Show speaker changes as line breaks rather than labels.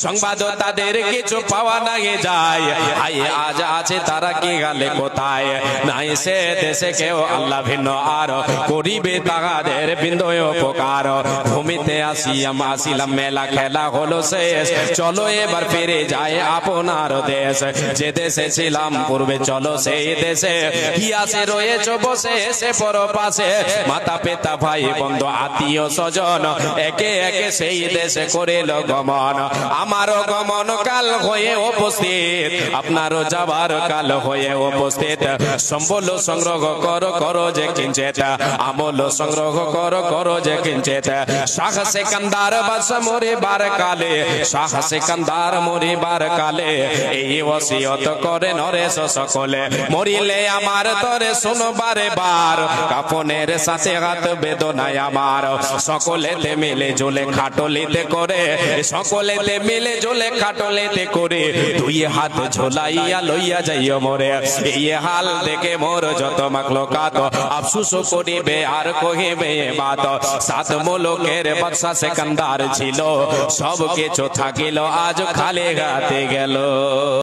সংবাদ তাদের কিছু পাওয়া না যায়। আজ আছে তারা কি গেলে কোথায়, নাই সে দেশে কেউ আল্লাহ ভিন্ন আর করিবে তাহাদের বিন্দয় উপকার। ভূমিতে আসিলাম মেলা খেলা হলো শেষ, চলো এবার ফিরে যায় আপনার দেশ। যে দেশে ছিলাম পূর্বে চলো সেই দেশে, কি আছে রয়েছে বসে সে পর পাশে। মাতা পিতা ভাই বন্ধু আত্মীয় স্বজন একে একে সেই দেশে করিল গমন। আমারও গমন কাল হয়ে উপস্থিত, আপনারও যাবার কাল হয়ে উপস্থিত। সম্বল সংগ্রহ করো যে কিঞ্চিত, আমল সংগ্রহ করো যে কিঞ্চিত। শাহ সিকান্দার বাদশা মরিবার কালে, শাহ সিকান্দার মরিবার কালে এই ওসিয়ত করে নরেশ সকলে। মরিলে আমার তরে শুনবারে বার, কাফনের সাথে হাত বেদনায় আমার। সকলেতে মিলে ঝুলে খাটলিতে করে, সকলেতে মিলে ঝুলে খাটলিতে করে, দুই হাত ঝোলাইয়া লইয়া যাইও মোরে। এই হাল দেখে মোর যত মাখলুকাত আফসোস করিবে আর কহিবে বাত। সাত মুলুকের বাদশা সিকান্দার ছিল, সব কিছু থাকিল আজ খালি হাতে গেল।